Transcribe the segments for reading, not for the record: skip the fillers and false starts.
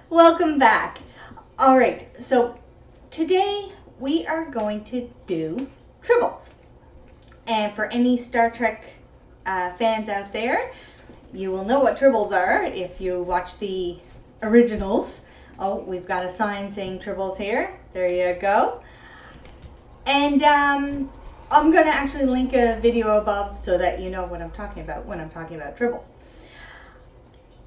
Welcome back. All right, so today we are going to do Tribbles. And for any Star Trek fans out there, you will know what Tribbles are if you watch the originals. Oh, we've got a sign saying Tribbles here. There you go. And I'm going to actually link a video above so that you know what I'm talking about when I'm talking about Tribbles.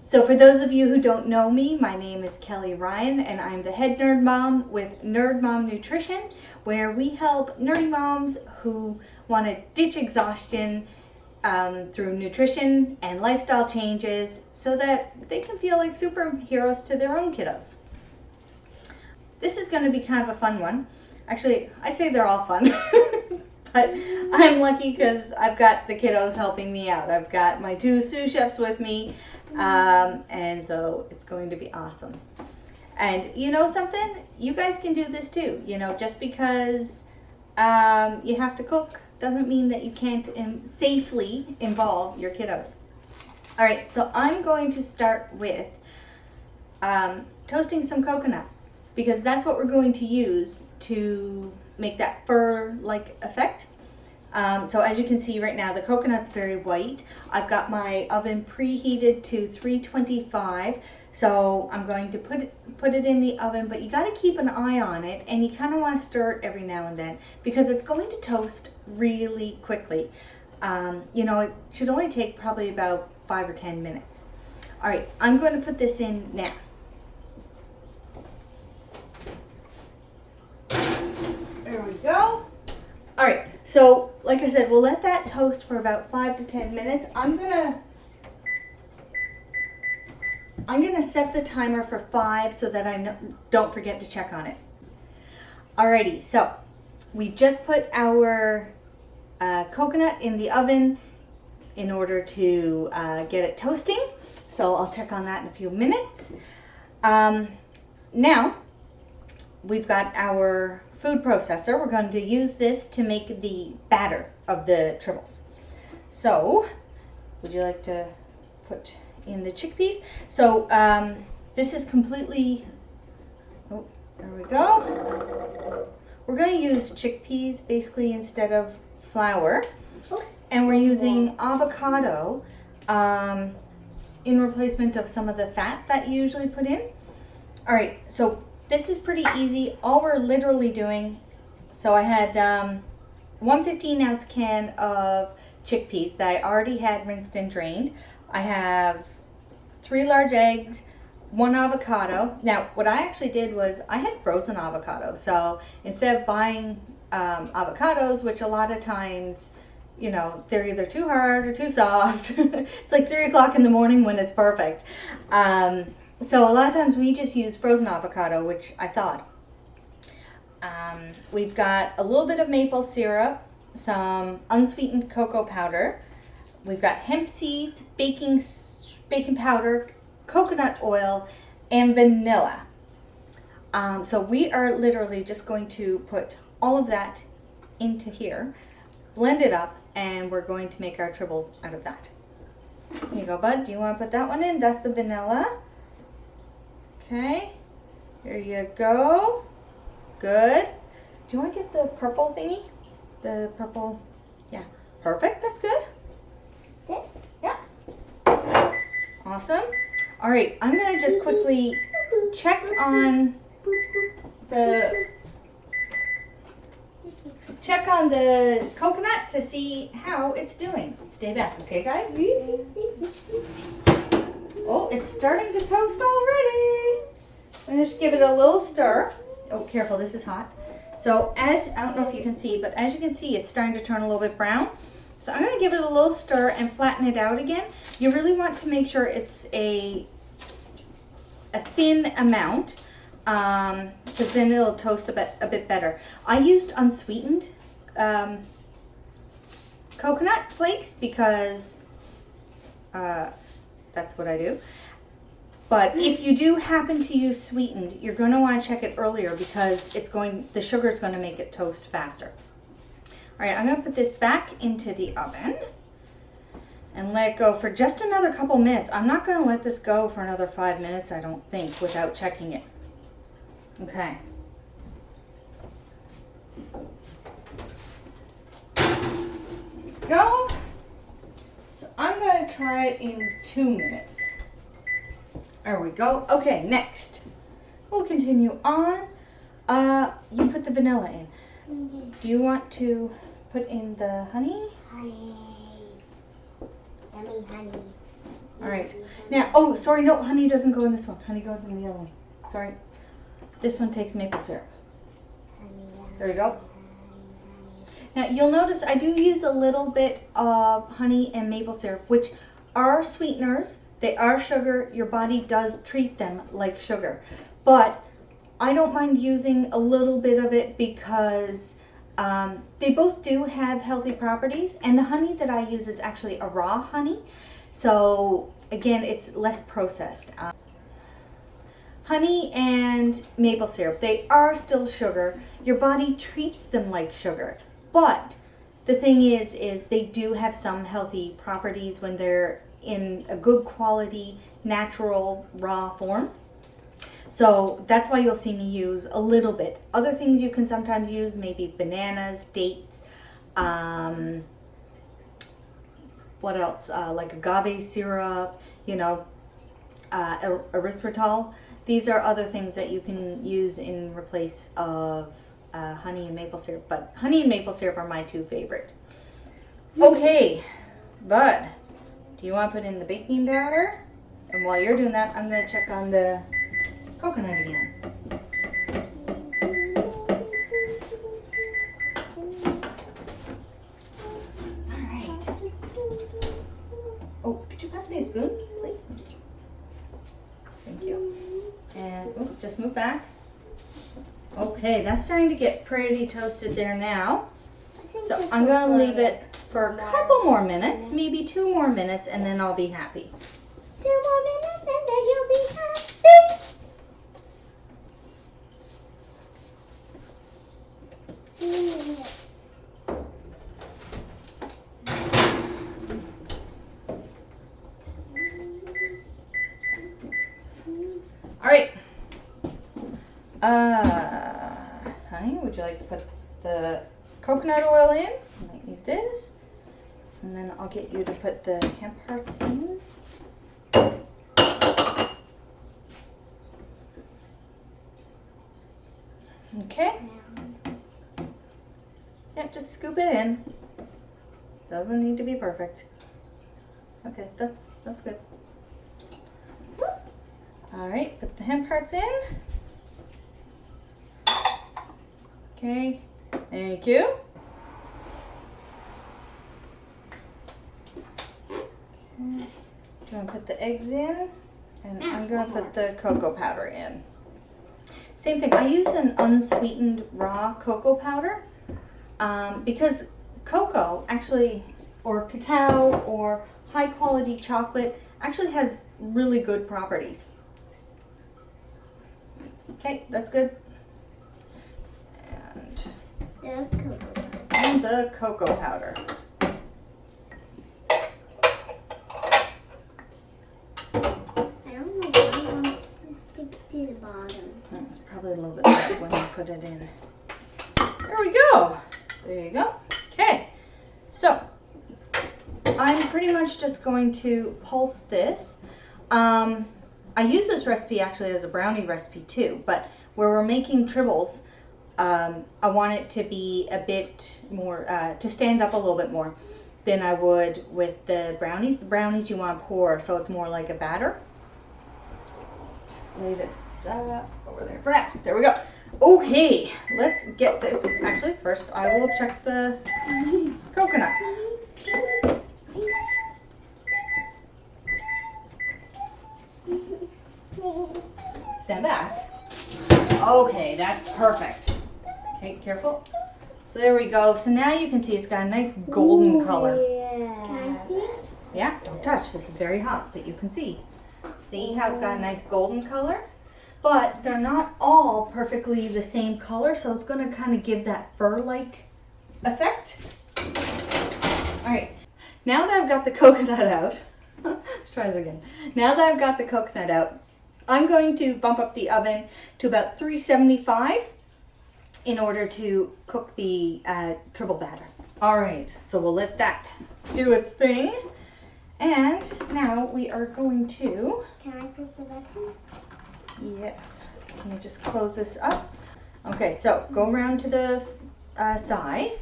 So for those of you who don't know me, my name is Kelly Ryan, and I'm the head nerd mom with Nerd Mom Nutrition, where we help nerdy moms who want to ditch exhaustion through nutrition and lifestyle changes so that they can feel like superheroes to their own kiddos. This is going to be kind of a fun one. Actually, I say they're all fun, but I'm lucky because I've got the kiddos helping me out. I've got my two sous chefs with me. And so it's going to be awesome. And you know something? You guys can do this too. You know, just because you have to cook doesn't mean that you can't safely involve your kiddos. All right, so I'm going to start with toasting some coconut because that's what we're going to use to make that fur-like effect. So as you can see right now, the coconut's very white. I've got my oven preheated to 325, so I'm going to put it in the oven, but you got to keep an eye on it, and you kind of want to stir it every now and then because it's going to toast really quickly. You know, it should only take probably about 5 or 10 minutes. All right, I'm going to put this in now. There we go. All right, so like I said, we'll let that toast for about 5 to 10 minutes. I'm gonna set the timer for 5 so that I don't forget to check on it. Alrighty, so we've just put our coconut in the oven in order to get it toasting. So I'll check on that in a few minutes. Now we've got our food processor. We're going to use this to make the batter of the Tribbles. So, would you like to put in the chickpeas? So, this is completely, oh, there we go. We're going to use chickpeas basically instead of flour. And we're using avocado in replacement of some of the fat that you usually put in. All right, so this is pretty easy. All we're literally doing, so I had 1 15-ounce can of chickpeas that I already had rinsed and drained. I have 3 large eggs, 1 avocado. Now, what I actually did was I had frozen avocado. So instead of buying avocados, which a lot of times, you know, they're either too hard or too soft. It's like 3 o'clock in the morning when it's perfect. So a lot of times we just use frozen avocado, which I thought. We've got a little bit of maple syrup, some unsweetened cocoa powder. We've got hemp seeds, baking powder, coconut oil, and vanilla. So we are literally just going to put all of that into here, blend it up, and we're going to make our Tribbles out of that. Here you go, bud. Do you want to put that one in? That's the vanilla. Okay, here you go. Good. Do you want to get the purple thingy? The purple, yeah, perfect, that's good. This? Yeah. Awesome. All right, I'm gonna just quickly check on the coconut to see how it's doing. Stay back, okay guys? Oh, it's starting to toast already. I'm going to just give it a little stir. Oh, careful, this is hot. So I don't know if you can see, but as you can see, it's starting to turn a little bit brown. So I'm going to give it a little stir and flatten it out again. You really want to make sure it's a thin amount, because then it'll toast a bit better. I used unsweetened coconut flakes because that's what I do. But if you do happen to use sweetened, you're going to want to check it earlier because the sugar is going to make it toast faster. All right, I'm going to put this back into the oven. and let it go for just another couple minutes. I'm not going to let this go for another 5 minutes, I don't think, without checking it. Okay. Go. So I'm going to try it in 2 minutes. There we go. Okay, next. We'll continue on. You put the vanilla in. Okay. Do you want to put in the honey? Honey. Yummy honey. All right. Now, oh, sorry, no, honey doesn't go in this one. Honey goes in the other one. Sorry. This one takes maple syrup. There we go. Now, you'll notice I do use a little bit of honey and maple syrup, which are sweeteners. They are sugar. Your body does treat them like sugar. But I don't mind using a little bit of it because they both do have healthy properties. And the honey that I use is actually a raw honey. So, again, it's less processed. Honey and maple syrup, they are still sugar. Your body treats them like sugar. But the thing is they do have some healthy properties when they're in a good quality, natural, raw form. So that's why you'll see me use a little bit. Other things you can sometimes use, maybe bananas, dates, what else? Like agave syrup, you know, erythritol. These are other things that you can use in replace of honey and maple syrup. But honey and maple syrup are my two favorite. Okay, Bud, do you want to put in the baking powder? And while you're doing that, I'm going to check on the coconut again. Alright. Oh, could you pass me a spoon, please? Thank you. And oh, just move back. Okay, that's starting to get pretty toasted there now. So I'm going to leave it for a couple more minutes, maybe 2 more minutes, and then I'll be happy. 2 more minutes and then you'll be happy. All right. Honey, would you like to put the coconut oil in? You might need this. And then I'll get you to put the hemp hearts in. Okay. Yeah, just scoop it in. Doesn't need to be perfect. Okay, that's good. All right, put the hemp hearts in. Okay, thank you. Okay. Do you want to put the eggs in? And I'm going to put the cocoa powder in. Same thing, I use an unsweetened raw cocoa powder because cocoa actually, or cacao, or high quality chocolate actually has really good properties. Okay, that's good. And the cocoa powder. I don't know why it wants to stick to the bottom. It's probably a little bit less when you put it in. There we go. There you go. Okay. So I'm pretty much just going to pulse this. I use this recipe actually as a brownie recipe too, but where we're making tribbles, I want it to be a bit more, to stand up a little bit more than I would with the brownies. The brownies you want to pour so it's more like a batter. Just lay this over there for now. There we go. Okay, let's get this. Actually, first I will check the coconut. Stand back. Okay, that's perfect. Okay, careful. So there we go. So now you can see it's got a nice golden color. Yeah. Can I see? Yeah, don't touch. This is very hot, but you can see. See how it's got a nice golden color? But they're not all perfectly the same color, so it's going to kind of give that fur-like effect. All right. now that I've got the coconut out, let's try this again. Now that I've got the coconut out, I'm going to bump up the oven to about 375 in order to cook the Tribble batter. All right, so we'll let that do its thing. And now we are going to... Can I press the button? Yes. Let me just close this up. Okay, so go around to the side.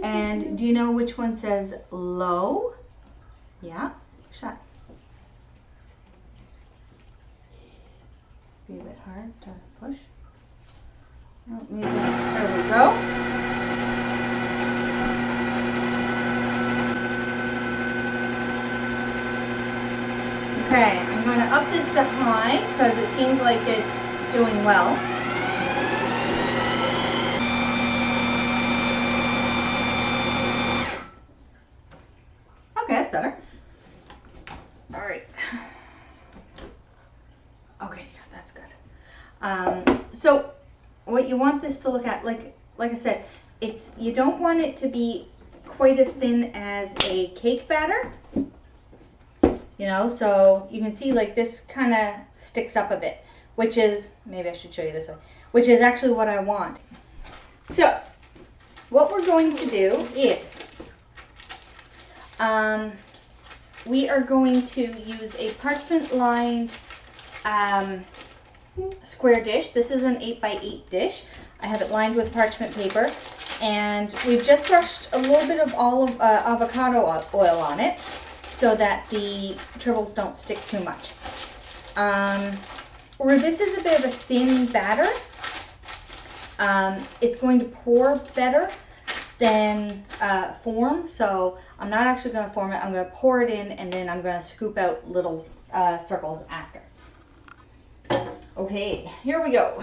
And do you know which one says low? Yeah, shut. Be a bit hard to push. Oh, maybe. There we go. Okay, I'm going to up this to high because it seems like it's doing well. Okay, that's better. All right. Okay, yeah, that's good. So what you want this to look at, like I said, you don't want it to be quite as thin as a cake batter. You know, so you can see like this kind of sticks up a bit, which is, maybe I should show you this way, which is actually what I want. So what we're going to do is we are going to use a parchment lined square dish. This is an 8x8 dish. I have it lined with parchment paper, and we've just brushed a little bit of avocado oil on it, so that the Tribbles don't stick too much. Where this is a bit of a thin batter, it's going to pour better than form, so I'm not actually going to form it. I'm going to pour it in, and then I'm going to scoop out little circles after. Okay, here we go.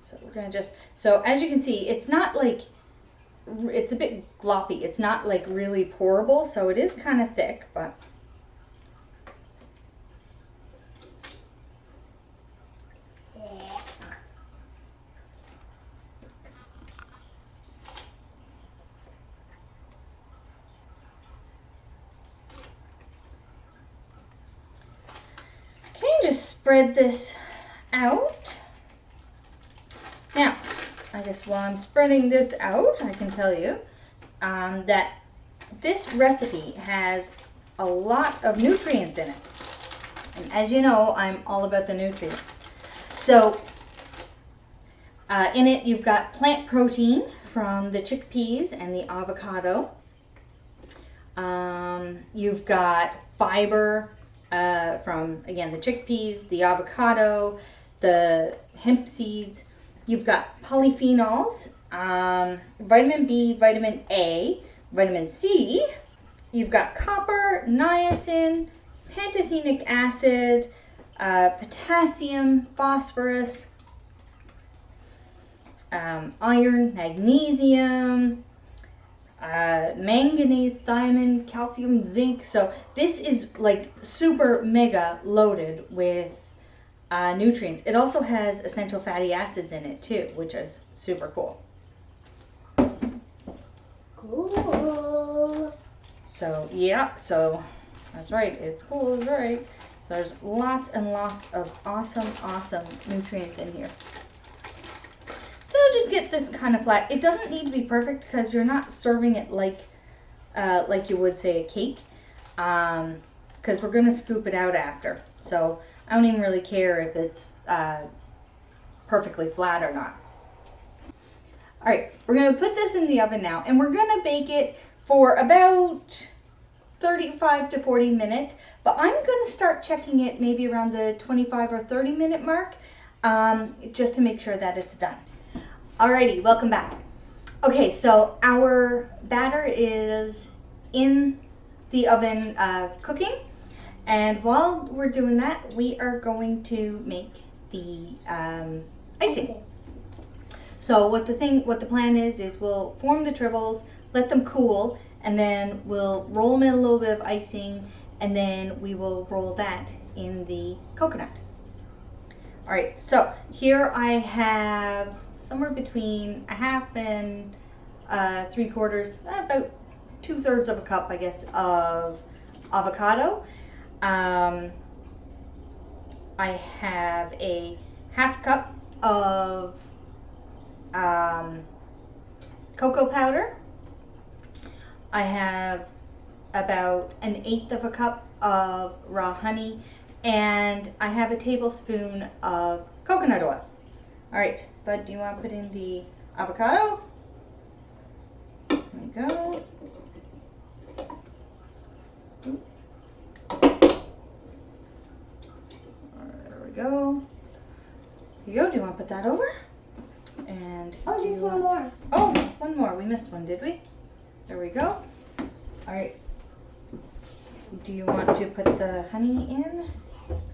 So we're going to so as you can see, it's not like, it's a bit gloppy. It's not like really pourable, so it is kind of thick, but can you just spread this out? Now, I guess while I'm spreading this out, I can tell you that this recipe has a lot of nutrients in it. And as you know, I'm all about the nutrients. So in it, you've got plant protein from the chickpeas and the avocado. You've got fiber from, again, the chickpeas, the avocado, the hemp seeds. You've got polyphenols, vitamin B, vitamin A, vitamin C. You've got copper, niacin, pantothenic acid, potassium, phosphorus, iron, magnesium, manganese, thiamine, calcium, zinc. So this is like super mega loaded with nutrients. It also has essential fatty acids in it too, which is super cool. Cool. So yeah, so that's right, it's cool, that's right. So there's lots and lots of awesome nutrients in here. So just get this kind of flat. It doesn't need to be perfect because you're not serving it like you would say a cake, because we're gonna scoop it out after. So I don't even really care if it's perfectly flat or not. All right, we're gonna put this in the oven now, and we're gonna bake it for about 35 to 40 minutes, but I'm gonna start checking it maybe around the 25 or 30 minute mark, just to make sure that it's done. Alrighty, welcome back. Okay, so our batter is in the oven cooking, and while we're doing that, we are going to make the icing. So what the plan is we'll form the Tribbles, let them cool, and then we'll roll them in a little bit of icing, and then we will roll that in the coconut. All right, so here I have somewhere between a half and 3/4, about 2/3 of a cup, I guess, of avocado. I have a 1/2 cup of cocoa powder. I have about 1/8 of a cup of raw honey, and I have a tablespoon of coconut oil. All right, Bud, do you want to put in the avocado? There we go. There we go. Here you go. Do you want to put that over? And Oh, there's one more. Oh, one more. We missed one, did we? There we go. All right. Do you want to put the honey in?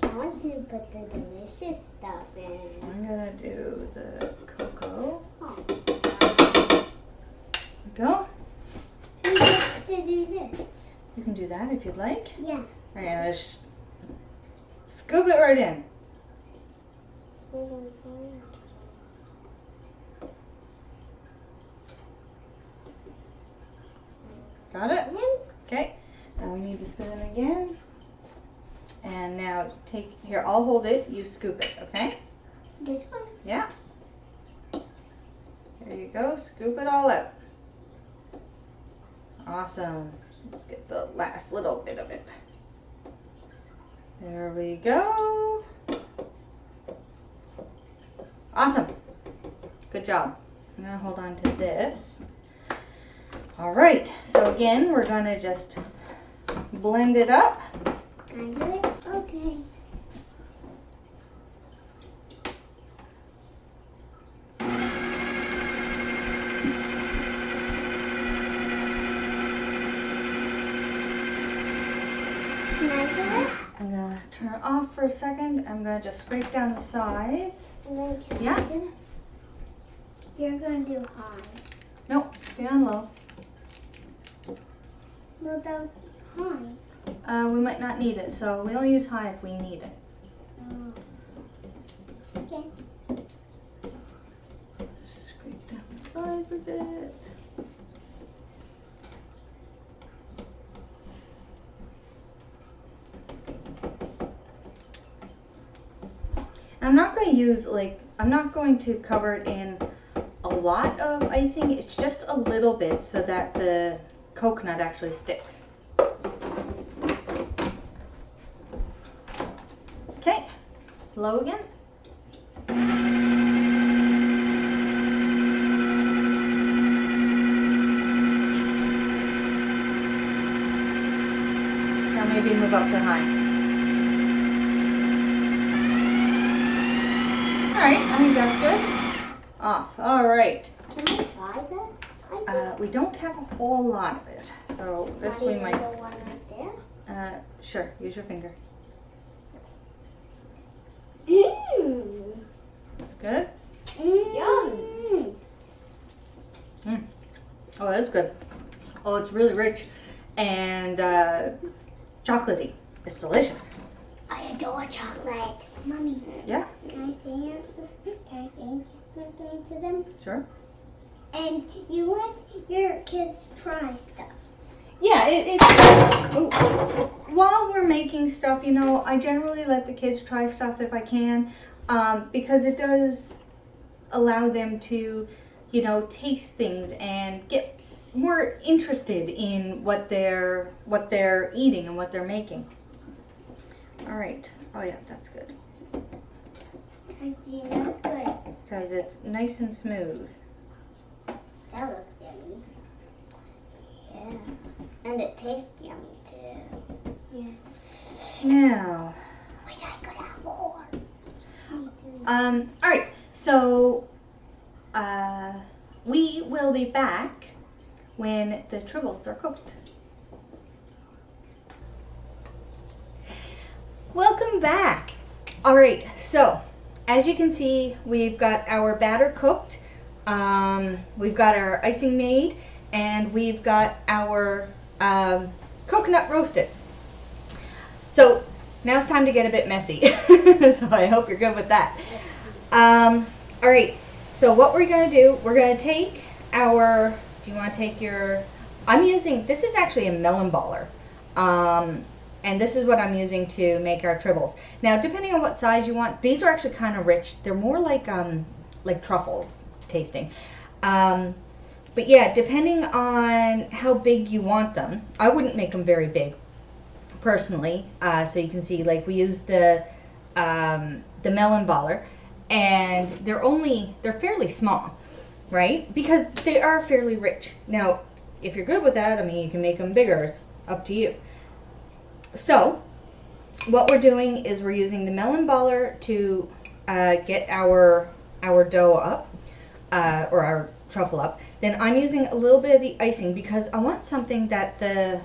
I want to put the delicious stuff in. I'm gonna do the cocoa. Oh. There we go. Who gets to do this? You can do that if you'd like. Yeah. All right, let's scoop it right in. Got it? Okay. Now we need the spoon again. And now take, here, I'll hold it, you scoop it, okay? This one? Yeah. There you go, scoop it all out. Awesome. Let's get the last little bit of it. There we go. Awesome. Good job. I'm gonna hold on to this. All right, so again, we're gonna just blend it up. Can I do it? Okay. Can I do it? I'm gonna turn it off for a second. I'm gonna just scrape down the sides. And then can Yeah. I do it? You're going to do high. Nope, stay on low. What about high? We might not need it, so we only use high if we need it. Oh. Okay. Just scrape down the sides a bit. I'm not going to use, I'm not going to cover it in a lot of icing. It's just a little bit so that the coconut actually sticks. Okay, low again. Now maybe move up to high. Alright, I think that's good. Off. Alright. Can I try that? We don't have a whole lot of it, so this we might. The one right there? Sure, use your finger. Mmm. Good? Yum. Oh, that's good. Oh, it's really rich and chocolatey. It's delicious. I adore chocolate. Mommy. Yeah? Can I say something to them? Sure. And you let your kids try stuff. Yeah, while we're making stuff, I generally let the kids try stuff if I can, because it does allow them to, taste things and get more interested in what they're eating and what they're making. All right. Oh yeah, that's good. That's good. Because it's nice and smooth. That looks yummy. Yeah. And it tastes yummy too. Yeah. Now. Wish I could have more. All right. So, we will be back when the tribbles are cooked. Welcome back. All right. So, as you can see, we've got our batter cooked. We've got our icing made, and we've got our coconut roasted. So now it's time to get a bit messy. So I hope you're good with that. All right. So what we're going to do, we're going to take our do you want to take your, I'm using, this is actually a melon baller. And this is what I'm using to make our tribbles. Now, depending on what size you want, these are actually kind of rich. They're more like truffles tasting. But yeah, depending on how big you want them, I wouldn't make them very big, personally. So you can see, like, we use the melon baller, and they're fairly small, right? Because they are fairly rich. Now, if you're good with that, I mean, you can make them bigger. It's up to you. So, what we're doing is we're using the melon baller to get our dough up, or our truffle up. Then I'm using a little bit of the icing because I want something that the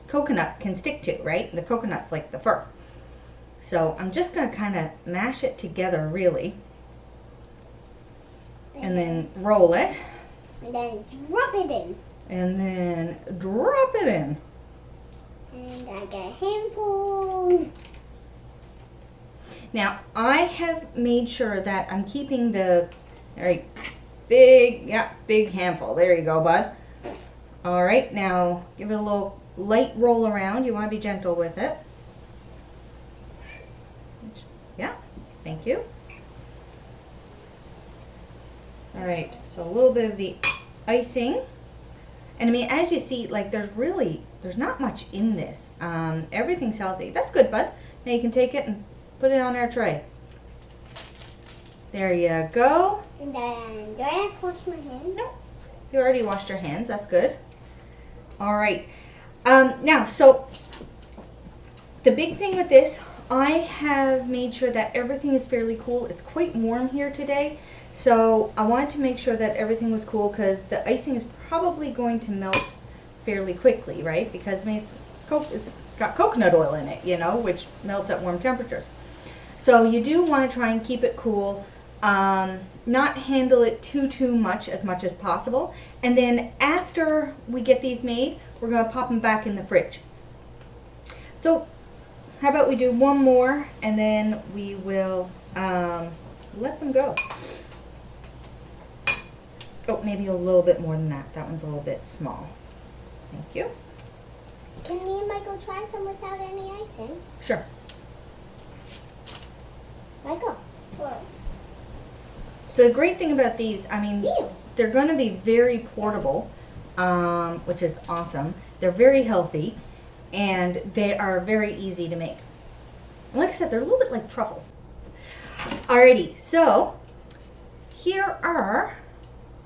coconut can stick to, right? The coconut's like the fur. So I'm just going to kind of mash it together, really. And then roll it. And then drop it in. And then drop it in. And I got a handful. Now, I have made sure that I'm keeping the big handful. There you go, bud. All right, now give it a little light roll around. You want to be gentle with it. Yeah, thank you. All right, so a little bit of the icing. And I mean, as you see, like, there's not much in this. Everything's healthy. That's good, bud. Now you can take it and put it on our tray. There you go. And then, do I have to wash my hands? No, you already washed your hands. That's good. All right. Now, so the big thing with this, I have made sure that everything is fairly cool. It's quite warm here today. So I wanted to make sure that everything was cool because the icing is probably going to melt fairly quickly, right? Because I mean, it's got coconut oil in it, you know, which melts at warm temperatures. So you do want to try and keep it cool, not handle it too much as possible. And then after we get these made, we're going to pop them back in the fridge. So how about we do one more and then we will let them go. Oh, maybe a little bit more than that. That one's a little bit small. Thank you. Can me and Michael try some without any icing? Sure. Michael. What? So the great thing about these, I mean, Ew. they're going to be very portable, which is awesome. They're very healthy, and they are very easy to make. And like I said, they're a little bit like truffles. Alrighty, so here are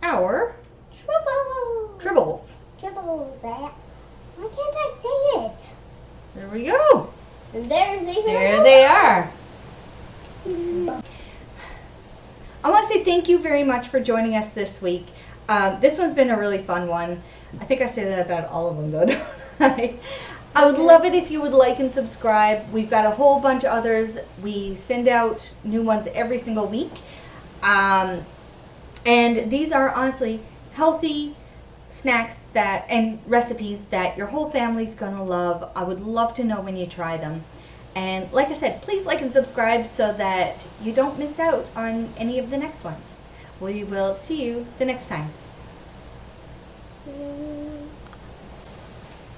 our tribbles. Tribbles. Why can't I say it? There we go. And there's even There they are. I want to say thank you very much for joining us this week. This one's been a really fun one. I think I say that about all of them, though, don't I? I would love it if you would like and subscribe. We've got a whole bunch of others. We send out new ones every single week. And these are honestly healthy snacks and recipes that your whole family's gonna love. I would love to know when you try them. And like I said, please like and subscribe so that you don't miss out on any of the next ones. We will see you the next time.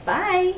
Bye.